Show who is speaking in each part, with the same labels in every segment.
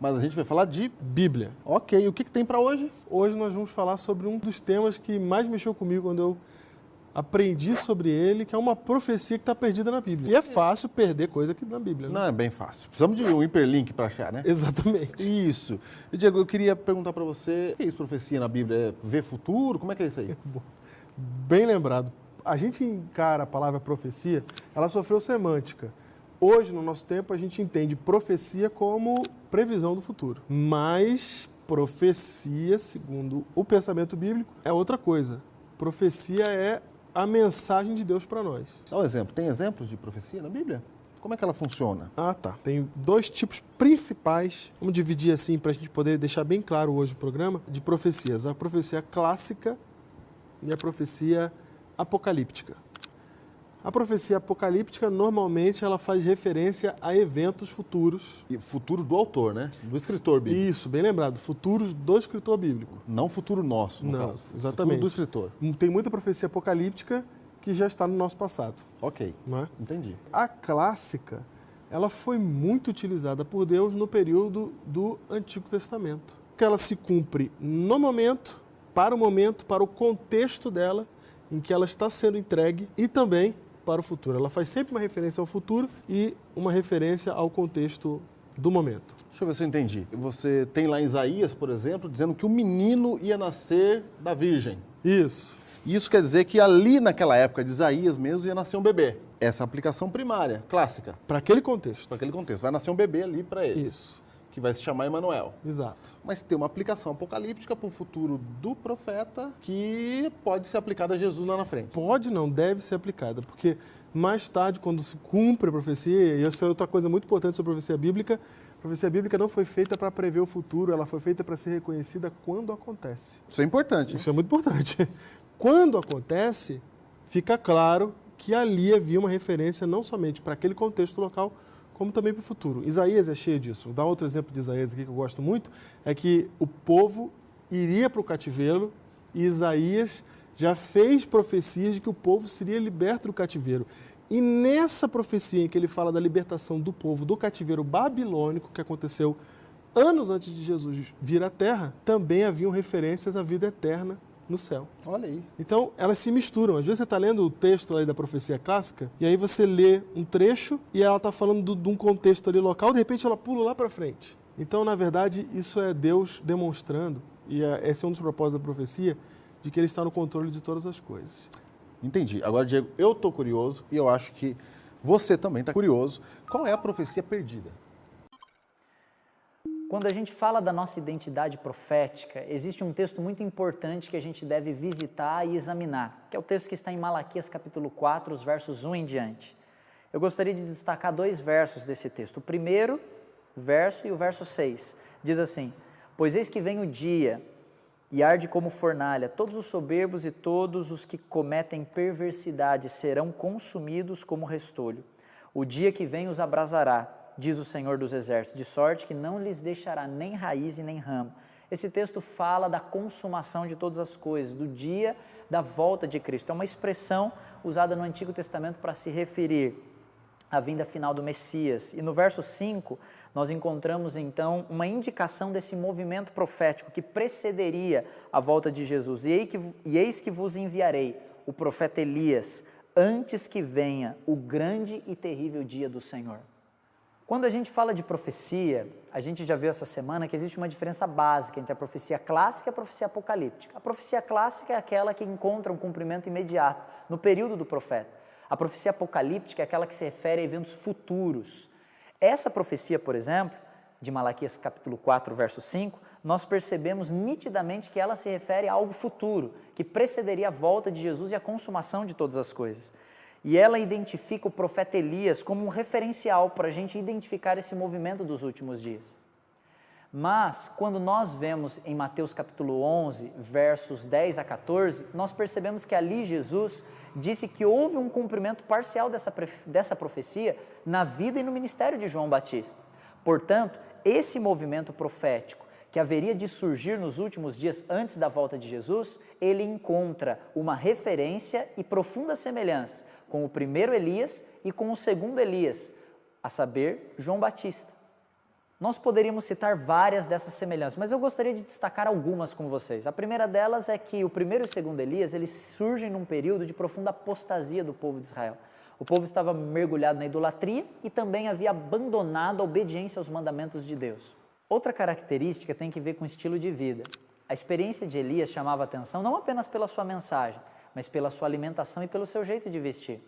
Speaker 1: Mas a gente vai falar de
Speaker 2: Bíblia.
Speaker 1: Ok, o que tem para hoje?
Speaker 2: Hoje nós vamos falar sobre um dos temas que mais mexeu comigo quando eu aprendi sobre ele, que é uma profecia que está perdida na Bíblia. E é fácil perder coisa aqui na Bíblia, né?
Speaker 1: Não, é bem fácil. Precisamos de um hiperlink para achar, né?
Speaker 2: Exatamente.
Speaker 1: Isso. E, Diego, eu queria perguntar para você, o que é isso, profecia na Bíblia? É ver futuro? Como é que é isso aí?
Speaker 2: Bem lembrado. A gente encara a palavra profecia, ela sofreu semântica. Hoje, no nosso tempo, a gente entende profecia como previsão do futuro. Mas profecia, segundo o pensamento bíblico, é outra coisa. Profecia é a mensagem de Deus para nós.
Speaker 1: Dá um exemplo. Tem exemplos de profecia na Bíblia? Como é que ela funciona?
Speaker 2: Ah, tá. Tem dois tipos principais, vamos dividir assim para a gente poder deixar bem claro hoje o programa, de profecias. A profecia clássica e a profecia apocalíptica. A profecia apocalíptica, normalmente, ela faz referência a eventos futuros.
Speaker 1: E futuro do autor, né? Do escritor bíblico.
Speaker 2: Isso, bem lembrado. Futuros do escritor bíblico.
Speaker 1: Não futuro nosso, no
Speaker 2: Não,
Speaker 1: caso.
Speaker 2: exatamente.
Speaker 1: Futuro do escritor.
Speaker 2: Tem muita profecia apocalíptica que já está no nosso passado.
Speaker 1: Ok,
Speaker 2: Não é?
Speaker 1: entendi.
Speaker 2: A clássica, ela foi muito utilizada por Deus no período do Antigo Testamento. Que ela se cumpre no momento, para o contexto dela, em que ela está sendo entregue, e também para o futuro. Ela faz sempre uma referência ao futuro e uma referência ao contexto do momento.
Speaker 1: Deixa eu ver se eu entendi. Você tem lá em Isaías, por exemplo, dizendo que o menino ia nascer da virgem.
Speaker 2: Isso.
Speaker 1: Isso quer dizer que ali naquela época de Isaías mesmo ia nascer um bebê. Essa é a aplicação primária, clássica,
Speaker 2: Para aquele contexto.
Speaker 1: para aquele contexto. Vai nascer um bebê ali para eles.
Speaker 2: Isso.
Speaker 1: Que vai se chamar Emanuel.
Speaker 2: Exato.
Speaker 1: Mas tem uma aplicação apocalíptica para o futuro do profeta que pode ser aplicada a Jesus lá na frente.
Speaker 2: Pode não, deve ser aplicada, porque mais tarde, quando se cumpre a profecia, e essa é outra coisa muito importante sobre a profecia bíblica não foi feita para prever o futuro, ela foi feita para ser reconhecida quando acontece.
Speaker 1: Isso é importante.
Speaker 2: Isso é muito importante. Quando acontece, fica claro que ali havia uma referência não somente para aquele contexto local, como também para o futuro. Isaías é cheio disso. Vou dar outro exemplo de Isaías aqui que eu gosto muito, é que o povo iria para o cativeiro e Isaías já fez profecias de que o povo seria liberto do cativeiro. E nessa profecia em que ele fala da libertação do povo do cativeiro babilônico, que aconteceu anos antes de Jesus vir à Terra, também haviam referências à vida eterna no céu.
Speaker 1: Olha aí.
Speaker 2: Então, elas se misturam. Às vezes você está lendo o texto ali da profecia clássica, e aí você lê um trecho, e ela está falando de um contexto ali local, de repente ela pula lá para frente. Então, na verdade, isso é Deus demonstrando, e esse é um dos propósitos da profecia, de que Ele está no controle de todas as coisas.
Speaker 1: Entendi. Agora, Diego, eu estou curioso, e eu acho que você também está curioso. Qual é a profecia perdida?
Speaker 3: Quando a gente fala da nossa identidade profética, existe um texto muito importante que a gente deve visitar e examinar, que é o texto que está em Malaquias capítulo 4, os versos 1 em diante. Eu gostaria de destacar dois versos desse texto. O primeiro verso e o verso 6. Diz assim: Pois eis que vem o dia, e arde como fornalha, todos os soberbos e todos os que cometem perversidade serão consumidos como restolho. O dia que vem os abrasará, diz o Senhor dos Exércitos, de sorte que não lhes deixará nem raiz e nem ramo. Esse texto fala da consumação de todas as coisas, do dia da volta de Cristo. É uma expressão usada no Antigo Testamento para se referir à vinda final do Messias. E no verso 5, nós encontramos então uma indicação desse movimento profético que precederia a volta de Jesus. E eis que vos enviarei o profeta Elias, antes que venha o grande e terrível dia do Senhor. Quando a gente fala de profecia, a gente já viu essa semana que existe uma diferença básica entre a profecia clássica e a profecia apocalíptica. A profecia clássica é aquela que encontra um cumprimento imediato, no período do profeta. A profecia apocalíptica é aquela que se refere a eventos futuros. Essa profecia, por exemplo, de Malaquias capítulo 4, verso 5, nós percebemos nitidamente que ela se refere a algo futuro, que precederia a volta de Jesus e a consumação de todas as coisas. E ela identifica o profeta Elias como um referencial para a gente identificar esse movimento dos últimos dias. Mas, quando nós vemos em Mateus capítulo 11, versos 10 a 14, nós percebemos que ali Jesus disse que houve um cumprimento parcial dessa profecia na vida e no ministério de João Batista. Portanto, esse movimento profético que haveria de surgir nos últimos dias antes da volta de Jesus, ele encontra uma referência e profundas semelhanças com o primeiro Elias e com o segundo Elias, a saber, João Batista. Nós poderíamos citar várias dessas semelhanças, mas eu gostaria de destacar algumas com vocês. A primeira delas é que o primeiro e o segundo Elias, eles surgem num período de profunda apostasia do povo de Israel. O povo estava mergulhado na idolatria e também havia abandonado a obediência aos mandamentos de Deus. Outra característica tem que ver com o estilo de vida. A experiência de Elias chamava atenção não apenas pela sua mensagem, mas pela sua alimentação e pelo seu jeito de vestir.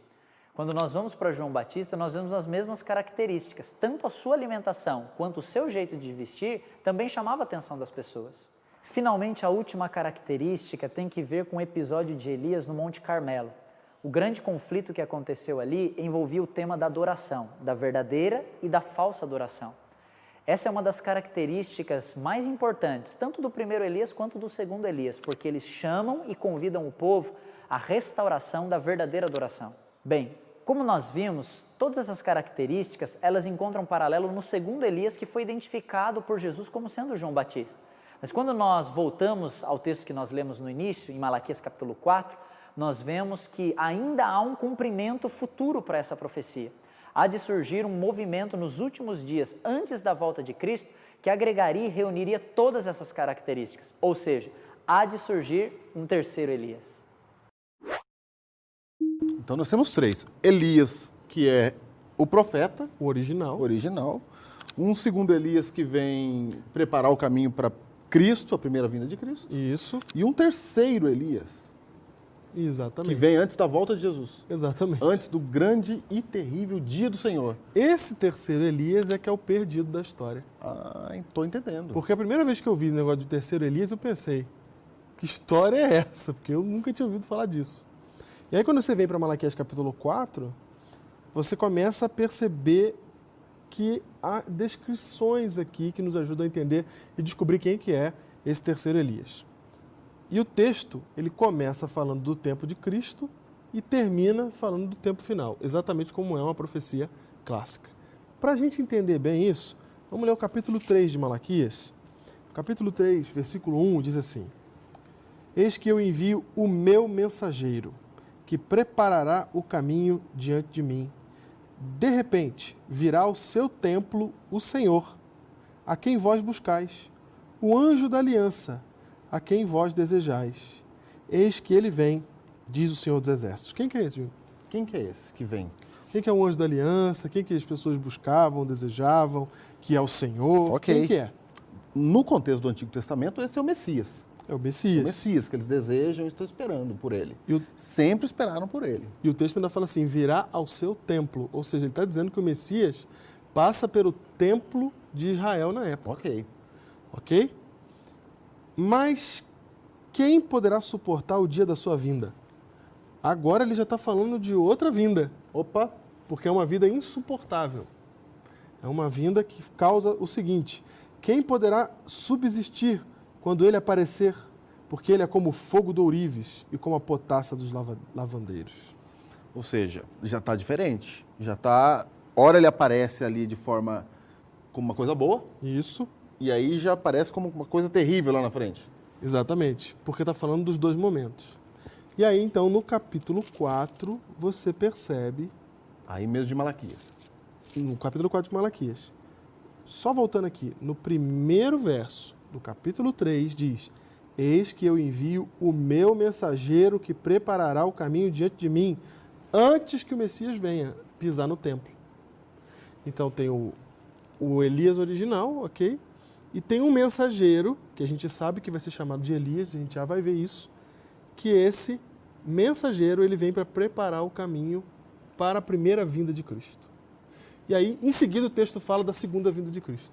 Speaker 3: Quando nós vamos para João Batista, nós vemos as mesmas características. Tanto a sua alimentação quanto o seu jeito de vestir também chamava a atenção das pessoas. Finalmente, a última característica tem que ver com o episódio de Elias no Monte Carmelo. O grande conflito que aconteceu ali envolvia o tema da adoração, da verdadeira e da falsa adoração. Essa é uma das características mais importantes, tanto do primeiro Elias quanto do segundo Elias, porque eles chamam e convidam o povo à restauração da verdadeira adoração. Bem, como nós vimos, todas essas características, elas encontram paralelo no segundo Elias, que foi identificado por Jesus como sendo João Batista. Mas quando nós voltamos ao texto que nós lemos no início, em Malaquias capítulo 4, nós vemos que ainda há um cumprimento futuro para essa profecia. Há de surgir um movimento nos últimos dias, antes da volta de Cristo, que agregaria e reuniria todas essas características. Ou seja, há de surgir um terceiro Elias.
Speaker 1: Então nós temos três. Elias, que é o profeta,
Speaker 2: O original.
Speaker 1: Um segundo Elias que vem preparar o caminho para Cristo, a primeira vinda de Cristo.
Speaker 2: Isso,
Speaker 1: E um terceiro Elias,
Speaker 2: exatamente.
Speaker 1: que vem antes da volta de Jesus.
Speaker 2: Exatamente.
Speaker 1: Antes do grande e terrível dia do Senhor.
Speaker 2: Esse terceiro Elias é que é o perdido da história.
Speaker 1: Ah, estou entendendo.
Speaker 2: Porque a primeira vez que eu vi o negócio do terceiro Elias, eu pensei, que história é essa? Porque eu nunca tinha ouvido falar disso. E aí quando você vem para Malaquias capítulo 4, você começa a perceber que há descrições aqui que nos ajudam a entender e descobrir quem que é esse terceiro Elias. E o texto, ele começa falando do tempo de Cristo e termina falando do tempo final, exatamente como é uma profecia clássica. Para a gente entender bem isso, vamos ler o capítulo 3 de Malaquias. Capítulo 3, versículo 1 diz assim: Eis que eu envio o meu mensageiro, que preparará o caminho diante de mim. De repente, virá ao seu templo o Senhor, a quem vós buscais, o anjo da aliança, a quem vós desejais. Eis que ele vem, diz o Senhor dos Exércitos. Quem que é esse, Júnior?
Speaker 1: Quem que é esse que vem?
Speaker 2: Quem que é o anjo da aliança? Quem que as pessoas buscavam, desejavam? Que é o Senhor?
Speaker 1: Ok.
Speaker 2: Quem que é?
Speaker 1: No contexto do Antigo Testamento, esse é o Messias.
Speaker 2: É o
Speaker 1: O
Speaker 2: Messias.
Speaker 1: Messias que eles desejam e estão esperando por ele.
Speaker 2: E o,
Speaker 1: Sempre esperaram por ele.
Speaker 2: e o texto ainda fala assim, virá ao seu templo. Ou seja, ele está dizendo que o Messias passa pelo templo de Israel na época.
Speaker 1: Ok.
Speaker 2: Ok? Mas quem poderá suportar o dia da sua vinda? Agora ele já está falando de outra vinda,
Speaker 1: Opa,
Speaker 2: porque é uma vida insuportável. É uma vinda que causa o seguinte: quem poderá subsistir quando ele aparecer? Porque ele é como o fogo do ourives e como a potassa dos lavandeiros.
Speaker 1: ou seja, já está diferente. Já está. Ora ele aparece ali de forma como uma coisa boa,
Speaker 2: Isso,
Speaker 1: e aí já aparece como uma coisa terrível lá na frente.
Speaker 2: exatamente, porque está falando dos dois momentos. E aí, então, no capítulo 4, você percebe,
Speaker 1: Aí mesmo de Malaquias.
Speaker 2: no capítulo 4 de Malaquias, só voltando aqui, no primeiro verso do capítulo 3, diz: Eis que eu envio o meu mensageiro que preparará o caminho diante de mim, antes que o Messias venha pisar no templo. Então tem o Elias original, ok? E tem um mensageiro, que a gente sabe que vai ser chamado de Elias, a gente já vai ver isso, que esse mensageiro ele vem para preparar o caminho para a primeira vinda de Cristo. E aí, em seguida, o texto fala da segunda vinda de Cristo.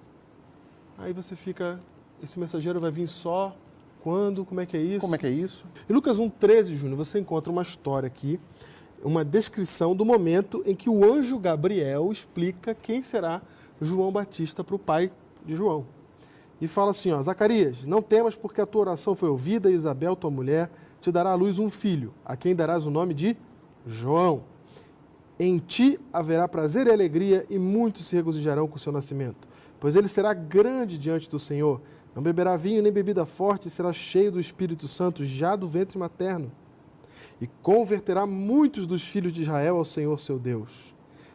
Speaker 2: Aí você fica, esse mensageiro vai vir só, quando, como é que é isso?
Speaker 1: Como é que é isso?
Speaker 2: Em Lucas 1,13, Júnior, você encontra uma história aqui, uma descrição do momento em que o anjo Gabriel explica quem será João Batista para o pai de João. E fala assim, ó, Zacarias, não temas porque a tua oração foi ouvida, e Isabel, tua mulher, te dará à luz um filho, a quem darás o nome de João. Em ti haverá prazer e alegria, e muitos se regozijarão com o seu nascimento, pois ele será grande diante do Senhor. Não beberá vinho nem bebida forte, será cheio do Espírito Santo já do ventre materno. E converterá muitos dos filhos de Israel ao Senhor seu Deus.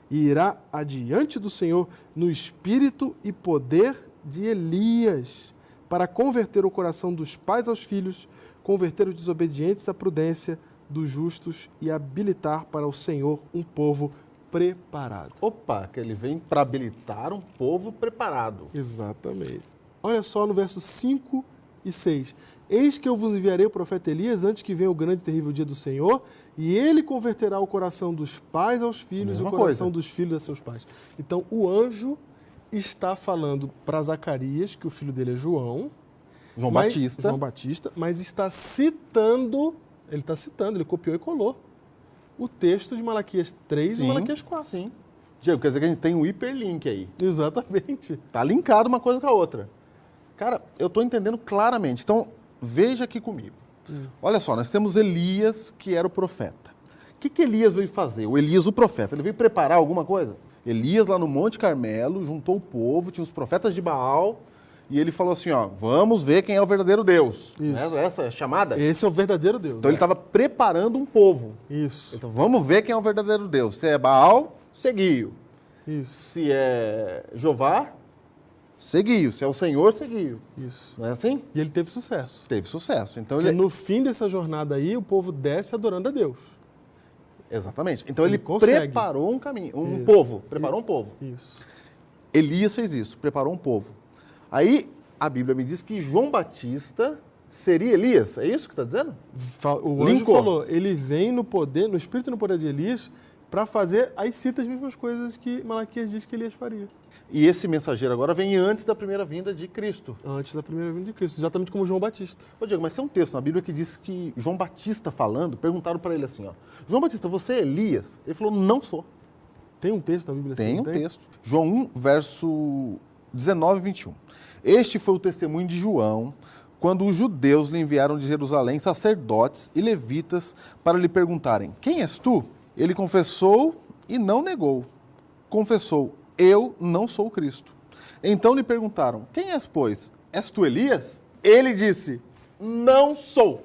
Speaker 2: e irá adiante do Senhor no espírito e poder de Elias, para converter o coração dos pais aos filhos, converter os desobedientes à prudência, dos justos e habilitar para o Senhor um povo preparado.
Speaker 1: Opa, que ele vem para habilitar um povo preparado.
Speaker 2: Exatamente. Olha só no versos 5 e 6. Eis que eu vos enviarei o profeta Elias antes que venha o grande e terrível dia do Senhor, e ele converterá o coração dos pais aos filhos e o coração dos filhos a seus pais. Então, o anjo está falando para Zacarias, que o filho dele é João Batista, mas está citando, ele copiou e colou o texto de Malaquias 3 e Malaquias 4.
Speaker 1: Sim. Diego, quer dizer que a gente tem um hiperlink aí.
Speaker 2: Exatamente.
Speaker 1: Tá linkado uma coisa com a outra. Cara, eu estou entendendo claramente. Então, veja aqui comigo. Olha só, nós temos Elias, que era o profeta. O que Elias veio fazer? O Elias, o profeta, ele veio preparar alguma coisa? Elias, lá no Monte Carmelo, juntou o povo, tinha os profetas de Baal, e ele falou assim, ó, vamos ver quem é o verdadeiro Deus. Essa é a chamada?
Speaker 2: Esse é o verdadeiro Deus.
Speaker 1: Então ele estava preparando um povo.
Speaker 2: Isso.
Speaker 1: Então vamos ver quem é o verdadeiro Deus. Se é Baal, seguiu.
Speaker 2: Isso.
Speaker 1: Se é Jeová, seguiu. Se é o Senhor, seguiu.
Speaker 2: Isso.
Speaker 1: Não é assim?
Speaker 2: E ele teve sucesso.
Speaker 1: Teve sucesso. Então
Speaker 2: Porque no fim dessa jornada aí, o povo desce adorando a Deus.
Speaker 1: Exatamente. Então ele
Speaker 2: consegue.
Speaker 1: preparou um caminho, povo. Preparou um povo.
Speaker 2: Isso.
Speaker 1: Elias fez isso, preparou um povo. Aí a Bíblia me diz que João Batista seria Elias. É isso que está dizendo?
Speaker 2: O anjo falou, ele vem no poder, no espírito e no poder de Elias, para fazer, aí cita as mesmas coisas que Malaquias diz que Elias faria.
Speaker 1: E esse mensageiro agora vem antes da primeira vinda de Cristo.
Speaker 2: Antes da primeira vinda de Cristo, exatamente como João Batista.
Speaker 1: Ô Diego, mas tem um texto na Bíblia que diz que João Batista falando, perguntaram para ele assim, ó, João Batista, você é Elias? Ele falou, não sou.
Speaker 2: Tem um texto na Bíblia assim?
Speaker 1: Tem um texto. João 1, verso 19 e 21. Este foi o testemunho de João, quando os judeus lhe enviaram de Jerusalém sacerdotes e levitas para lhe perguntarem, quem és tu? Ele confessou e não negou. Confessou, eu não sou o Cristo. Então lhe perguntaram, quem és, pois? És tu Elias? Ele disse, não sou.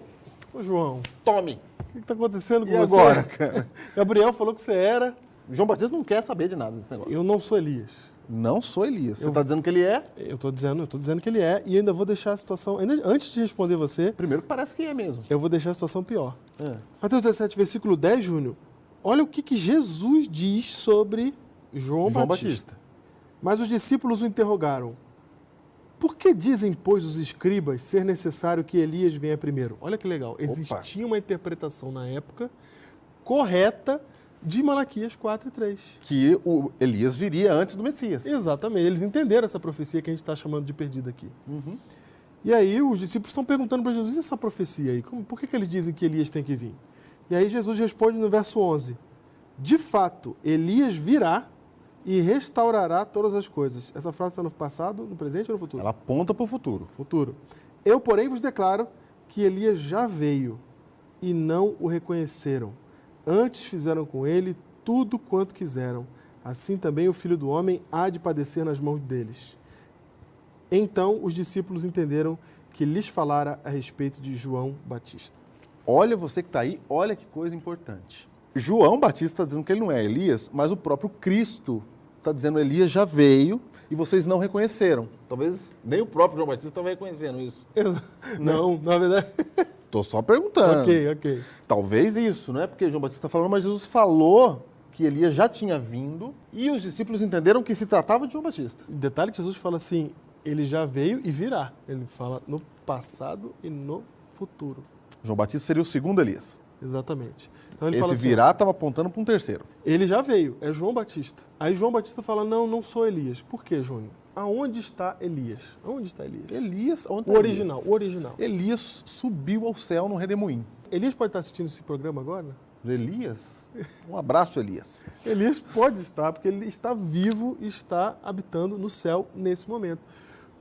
Speaker 2: Ô João,
Speaker 1: tome.
Speaker 2: O que está acontecendo com
Speaker 1: e
Speaker 2: você?
Speaker 1: Agora, cara?
Speaker 2: Gabriel falou que você era.
Speaker 1: João Batista não quer saber de nada desse negócio.
Speaker 2: Eu não sou Elias.
Speaker 1: Não sou Elias. Você está dizendo que ele é?
Speaker 2: Eu estou dizendo que ele é, e ainda vou deixar a situação, antes de responder você...
Speaker 1: Primeiro que parece que é mesmo.
Speaker 2: Eu vou deixar a situação pior. Mateus 17, versículo 10, Júnior. Olha o que Jesus diz sobre João Batista. Mas os discípulos o interrogaram. Por que dizem, pois, os escribas ser necessário que Elias venha primeiro? Olha que legal. Existia uma interpretação na época correta de Malaquias 4 e 3.
Speaker 1: Que o Elias viria antes do Messias.
Speaker 2: Exatamente. Eles entenderam essa profecia que a gente está chamando de perdida aqui. E aí os discípulos estão perguntando para Jesus, e essa profecia aí? Por que eles dizem que Elias tem que vir? E aí Jesus responde no verso 11. De fato, Elias virá e restaurará todas as coisas. Essa frase está no passado, no presente ou no futuro?
Speaker 1: Ela aponta para o futuro.
Speaker 2: Futuro. Eu, porém, vos declaro que Elias já veio e não o reconheceram. Antes fizeram com ele tudo quanto quiseram. Assim também o Filho do Homem há de padecer nas mãos deles. Então os discípulos entenderam que lhes falara a respeito de João Batista.
Speaker 1: Olha você que está aí, olha que coisa importante. João Batista está dizendo que ele não é Elias, mas o próprio Cristo está dizendo que Elias já veio e vocês não reconheceram. Talvez nem o próprio João Batista estava reconhecendo isso.
Speaker 2: Não, na verdade...
Speaker 1: Estou só perguntando.
Speaker 2: Ok.
Speaker 1: Talvez isso, não é porque João Batista está falando, mas Jesus falou que Elias já tinha vindo e os discípulos entenderam que se tratava de João Batista.
Speaker 2: Detalhe que Jesus fala assim, ele já veio e virá. Ele fala no passado e no futuro.
Speaker 1: João Batista seria o segundo Elias.
Speaker 2: Exatamente. Então ele
Speaker 1: Esse
Speaker 2: fala assim,
Speaker 1: virá estava apontando para um terceiro.
Speaker 2: Ele já veio, é João Batista. Aí João Batista fala, não sou Elias. Por quê, Júnior? Aonde está Elias? Onde está Elias?
Speaker 1: Elias, onde
Speaker 2: O original.
Speaker 1: Elias subiu ao céu no redemoinho.
Speaker 2: Elias pode estar assistindo esse programa agora?
Speaker 1: Elias? Um abraço, Elias.
Speaker 2: Elias pode estar, porque ele está vivo e está habitando no céu nesse momento.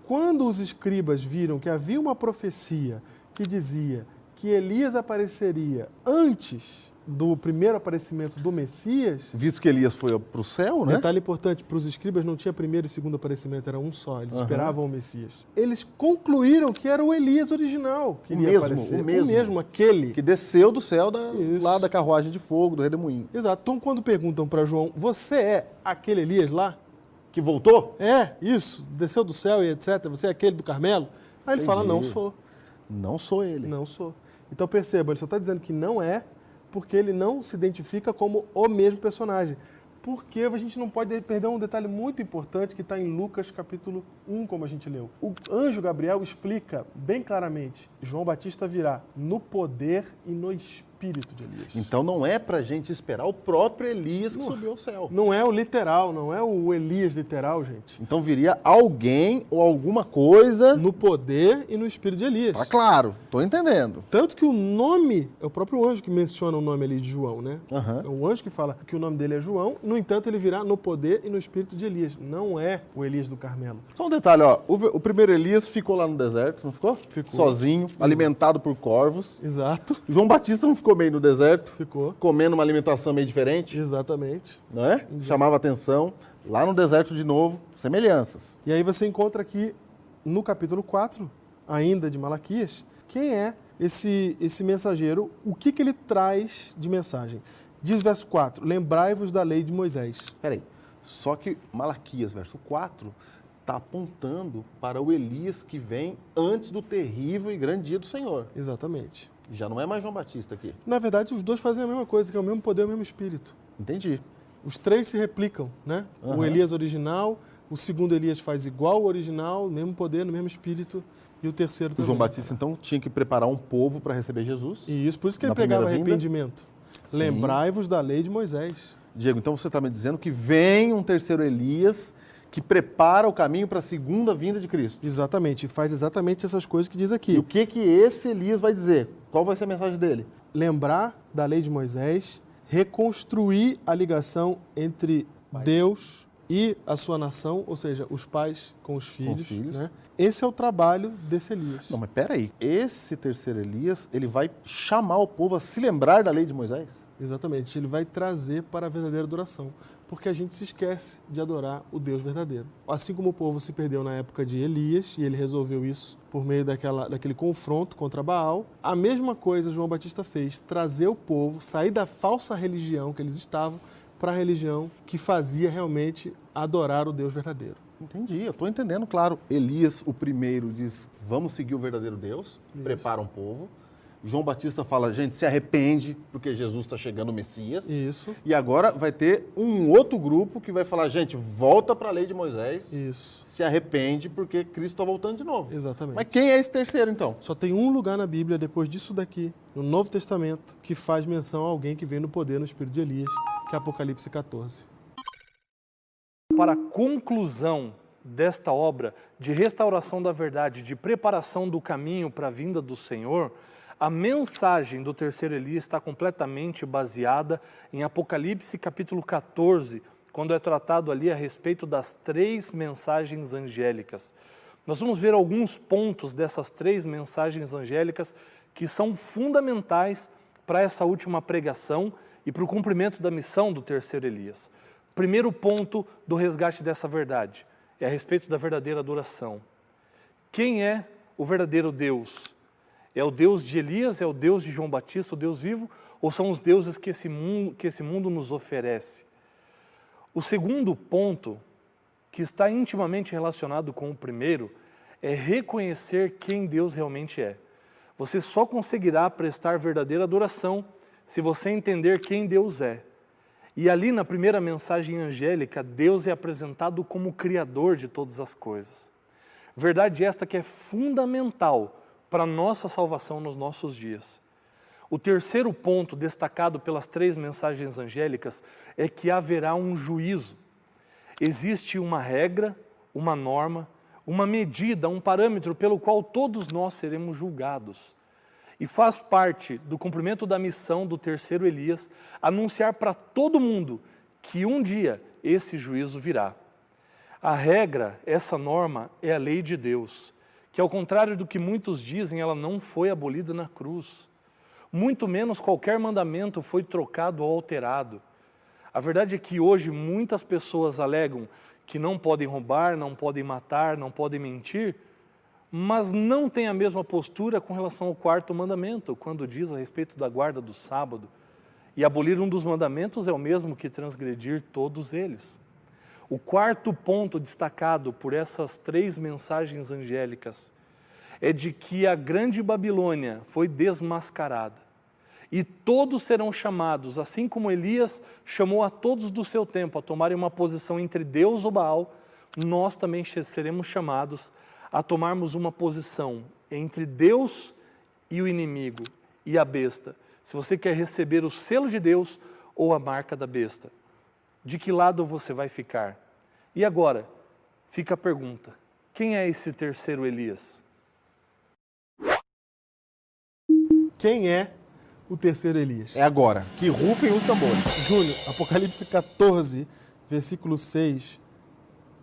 Speaker 2: Quando os escribas viram que havia uma profecia que dizia que Elias apareceria antes do primeiro aparecimento do Messias,
Speaker 1: Visto que Elias foi para o céu, né?
Speaker 2: detalhe importante, para os escribas não tinha primeiro e segundo aparecimento, era um só, eles esperavam o Messias. Eles concluíram que era o Elias original que iria aparecer.
Speaker 1: O mesmo,
Speaker 2: aquele.
Speaker 1: que desceu do céu
Speaker 2: Isso.
Speaker 1: lá da carruagem de fogo, do redemoinho.
Speaker 2: Exato. Então, quando perguntam para João, você é aquele Elias lá?
Speaker 1: Que voltou?
Speaker 2: É, isso, desceu do céu e etc. Você é aquele do Carmelo? Aí ele fala,
Speaker 1: Entendi.
Speaker 2: não sou.
Speaker 1: Não sou ele.
Speaker 2: Não sou. Então perceba, ele só está dizendo que não é porque ele não se identifica como o mesmo personagem. Porque a gente não pode perder um detalhe muito importante que está em Lucas capítulo 1, como a gente leu. O anjo Gabriel explica bem claramente, João Batista virá no poder e no espírito de Elias.
Speaker 1: Então não é pra gente esperar o próprio Elias que subiu ao céu.
Speaker 2: Não é o literal, não é o Elias literal, gente.
Speaker 1: Então viria alguém ou alguma coisa.
Speaker 2: No poder e no espírito de Elias.
Speaker 1: Tá claro, tô entendendo.
Speaker 2: Tanto que o nome, é o próprio anjo que menciona o nome ali de João, né?
Speaker 1: Aham.
Speaker 2: É o anjo que fala que o nome dele é João, no entanto ele virá no poder e no espírito de Elias. Não é o Elias do Carmelo.
Speaker 1: Só um detalhe, ó. O primeiro Elias ficou lá no deserto, não ficou?
Speaker 2: Ficou.
Speaker 1: Sozinho, alimentado por corvos.
Speaker 2: Exato.
Speaker 1: João Batista não ficou meio no deserto,
Speaker 2: Ficou.
Speaker 1: comendo uma alimentação meio diferente,
Speaker 2: Exatamente.
Speaker 1: não é? Chamava atenção. Lá no deserto de novo, semelhanças.
Speaker 2: E aí você encontra aqui no capítulo 4, ainda de Malaquias, quem é esse mensageiro, o que ele traz de mensagem. Diz o verso 4, lembrai-vos da lei de Moisés.
Speaker 1: Peraí, só que Malaquias, verso 4, está apontando para o Elias que vem antes do terrível e grande dia do Senhor.
Speaker 2: Exatamente.
Speaker 1: Já não é mais João Batista aqui.
Speaker 2: Na verdade, os dois fazem a mesma coisa, que é o mesmo poder, o mesmo espírito.
Speaker 1: Entendi.
Speaker 2: Os três se replicam, né? O
Speaker 1: Aham.
Speaker 2: Elias original, o segundo Elias faz igual ao original, no mesmo poder, no mesmo espírito, e o terceiro
Speaker 1: O
Speaker 2: também.
Speaker 1: João Batista, então, tinha que preparar um povo para receber Jesus.
Speaker 2: E isso, por isso que ele
Speaker 1: Na
Speaker 2: pregava
Speaker 1: primeira vinda?
Speaker 2: arrependimento.
Speaker 1: Sim.
Speaker 2: Lembrai-vos da lei de Moisés.
Speaker 1: Diego, então você está me dizendo que vem um terceiro Elias que prepara o caminho para a segunda vinda de Cristo.
Speaker 2: Exatamente, e faz exatamente essas coisas que diz
Speaker 1: E
Speaker 2: aqui.
Speaker 1: o que esse Elias vai dizer? Qual vai ser a mensagem dele?
Speaker 2: Lembrar da lei de Moisés, reconstruir a ligação entre Deus e a sua nação, ou seja, os pais com os filhos. Né? Esse é o trabalho desse Elias.
Speaker 1: Não, mas peraí. Esse terceiro Elias, ele vai chamar o povo a se lembrar da lei de Moisés?
Speaker 2: Exatamente, ele vai trazer para a verdadeira adoração, porque a gente se esquece de adorar o Deus verdadeiro. Assim como o povo se perdeu na época de Elias, e ele resolveu isso por meio daquele confronto contra Baal, a mesma coisa João Batista fez, trazer o povo, sair da falsa religião que eles estavam, para a religião que fazia realmente adorar o Deus verdadeiro.
Speaker 1: Entendi, eu estou entendendo, claro. Elias, o primeiro, diz, vamos seguir o verdadeiro Deus, prepara um povo. João Batista fala, gente, se arrepende, porque Jesus está chegando, o Messias.
Speaker 2: Isso.
Speaker 1: E agora vai ter um outro grupo que vai falar, gente, volta para a lei de Moisés,
Speaker 2: Isso.
Speaker 1: se arrepende, porque Cristo está voltando de novo.
Speaker 2: Exatamente.
Speaker 1: Mas quem é esse terceiro, então?
Speaker 2: Só tem um lugar na Bíblia, depois disso daqui, no Novo Testamento, que faz menção a alguém que veio no poder, no espírito de Elias, que é Apocalipse 14.
Speaker 4: Para a conclusão desta obra de restauração da verdade, de preparação do caminho para a vinda do Senhor, a mensagem do terceiro Elias está completamente baseada em Apocalipse capítulo 14, quando é tratado ali a respeito das 3 mensagens angélicas. Nós vamos ver alguns pontos dessas 3 mensagens angélicas que são fundamentais para essa última pregação e para o cumprimento da missão do terceiro Elias. Primeiro ponto do resgate dessa verdade é a respeito da verdadeira adoração. Quem é o verdadeiro Deus? É o Deus de Elias, é o Deus de João Batista, o Deus vivo, ou são os deuses que esse mundo nos oferece? O segundo ponto, que está intimamente relacionado com o primeiro, é reconhecer quem Deus realmente é. Você só conseguirá prestar verdadeira adoração se você entender quem Deus é. E ali na primeira mensagem angélica, Deus é apresentado como o Criador de todas as coisas. Verdade esta que é fundamental para a nossa salvação nos nossos dias. O terceiro ponto destacado pelas 3 mensagens angélicas é que haverá um juízo. Existe uma regra, uma norma, uma medida, um parâmetro pelo qual todos nós seremos julgados. E faz parte do cumprimento da missão do terceiro Elias anunciar para todo mundo que um dia esse juízo virá. A regra, essa norma, é a lei de Deus, que ao contrário do que muitos dizem, ela não foi abolida na cruz. Muito menos qualquer mandamento foi trocado ou alterado. A verdade é que hoje muitas pessoas alegam que não podem roubar, não podem matar, não podem mentir, mas não têm a mesma postura com relação ao quarto mandamento, quando diz a respeito da guarda do sábado. E abolir um dos mandamentos é o mesmo que transgredir todos eles. O quarto ponto destacado por essas 3 mensagens angélicas é de que a grande Babilônia foi desmascarada. E todos serão chamados, assim como Elias chamou a todos do seu tempo a tomarem uma posição entre Deus ou Baal, nós também seremos chamados a tomarmos uma posição entre Deus e o inimigo e a besta. Se você quer receber o selo de Deus ou a marca da besta, de que lado você vai ficar? E agora, fica a pergunta, quem é esse terceiro Elias?
Speaker 2: Quem é o terceiro Elias?
Speaker 1: É agora. Que rufem os tambores.
Speaker 2: Júnior, Apocalipse 14, versículo 6,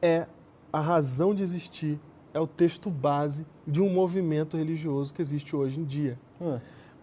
Speaker 2: é a razão de existir, é o texto base de um movimento religioso que existe hoje em dia.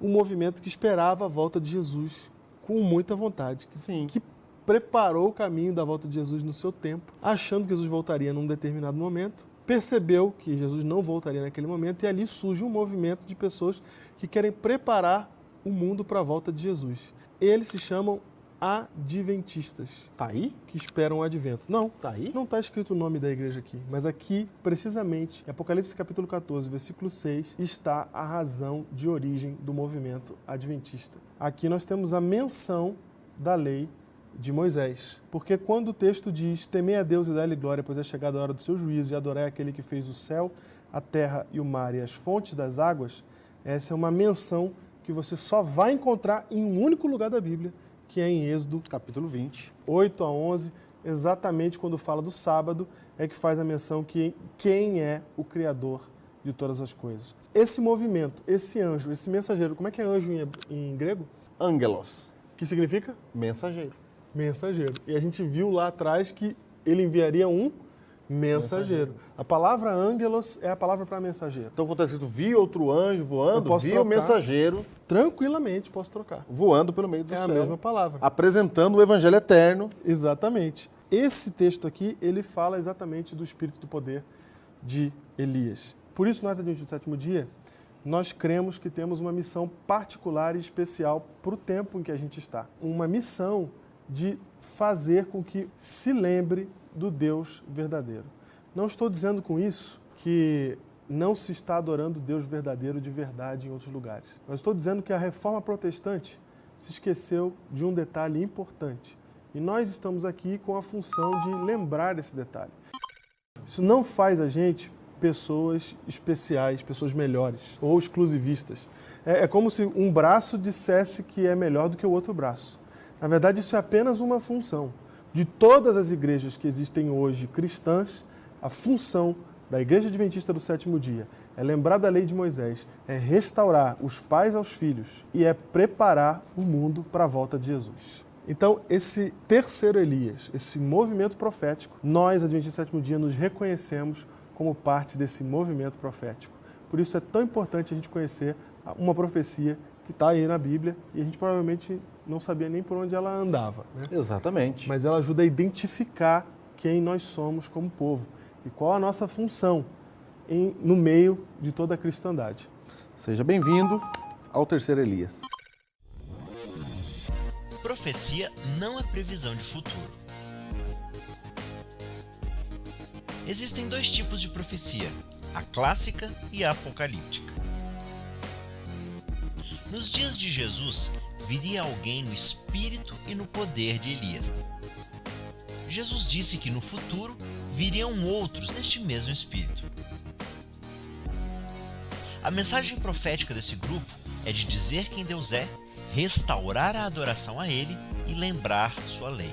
Speaker 2: Um movimento que esperava a volta de Jesus com muita vontade, que preparou o caminho da volta de Jesus no seu tempo, achando que Jesus voltaria num determinado momento, percebeu que Jesus não voltaria naquele momento e ali surge um movimento de pessoas que querem preparar o mundo para a volta de Jesus. Eles se chamam adventistas.
Speaker 1: Tá aí?
Speaker 2: Que esperam o advento. Não,
Speaker 1: Tá aí?
Speaker 2: não está escrito o nome da igreja aqui, mas aqui, precisamente, em Apocalipse capítulo 14, versículo 6, está a razão de origem do movimento adventista. Aqui nós temos a menção da lei de Moisés. Porque quando o texto diz, temei a Deus e dá-lhe glória, pois é chegada a hora do seu juízo, e adorai aquele que fez o céu, a terra e o mar e as fontes das águas, essa é uma menção que você só vai encontrar em um único lugar da Bíblia, que é em Êxodo,
Speaker 1: Capítulo 20.
Speaker 2: 8 a 11, exatamente quando fala do sábado, é que faz a menção que quem é o Criador de todas as coisas. Esse movimento, esse anjo, esse mensageiro, como é que é anjo em grego?
Speaker 1: Angelos.
Speaker 2: Que significa?
Speaker 1: Mensageiro.
Speaker 2: Mensageiro. E a gente viu lá atrás que ele enviaria um mensageiro. A palavra angelos é a palavra para mensageiro.
Speaker 1: Então, quando está escrito, vi outro anjo voando,
Speaker 2: posso
Speaker 1: vi
Speaker 2: trocar.
Speaker 1: o mensageiro
Speaker 2: Tranquilamente posso trocar.
Speaker 1: voando pelo meio do
Speaker 2: É
Speaker 1: céu.
Speaker 2: a mesma palavra.
Speaker 1: Apresentando o evangelho eterno.
Speaker 2: Exatamente. Esse texto aqui, ele fala exatamente do espírito do poder de Elias. Por isso, nós, adventistas do sétimo dia, nós cremos que temos uma missão particular e especial para o tempo em que a gente está. Uma missão de fazer com que se lembre do Deus verdadeiro. Não estou dizendo com isso que não se está adorando o Deus verdadeiro de verdade em outros lugares. Mas estou dizendo que a reforma protestante se esqueceu de um detalhe importante. E nós estamos aqui com a função de lembrar esse detalhe. Isso não faz a gente pessoas especiais, pessoas melhores ou exclusivistas. É como se um braço dissesse que é melhor do que o outro braço. Na verdade, isso é apenas uma função. De todas as igrejas que existem hoje cristãs, a função da Igreja Adventista do Sétimo Dia é lembrar da lei de Moisés, é restaurar os pais aos filhos e é preparar o mundo para a volta de Jesus. Então, esse terceiro Elias, esse movimento profético, nós, Adventistas do Sétimo Dia, nos reconhecemos como parte desse movimento profético. Por isso é tão importante a gente conhecer uma profecia que está aí na Bíblia e a gente provavelmente não sabia nem por onde ela andava, né?
Speaker 1: Exatamente.
Speaker 2: Mas ela ajuda a identificar quem nós somos como povo e qual a nossa função no meio de toda a cristandade.
Speaker 1: Seja bem-vindo ao terceiro Elias.
Speaker 5: Profecia não é previsão de futuro. Existem 2 tipos de profecia, a clássica e a apocalíptica. Nos dias de Jesus, viria alguém no espírito e no poder de Elias. Jesus disse que no futuro viriam outros neste mesmo espírito. A mensagem profética desse grupo é de dizer quem Deus é, restaurar a adoração a Ele e lembrar sua lei.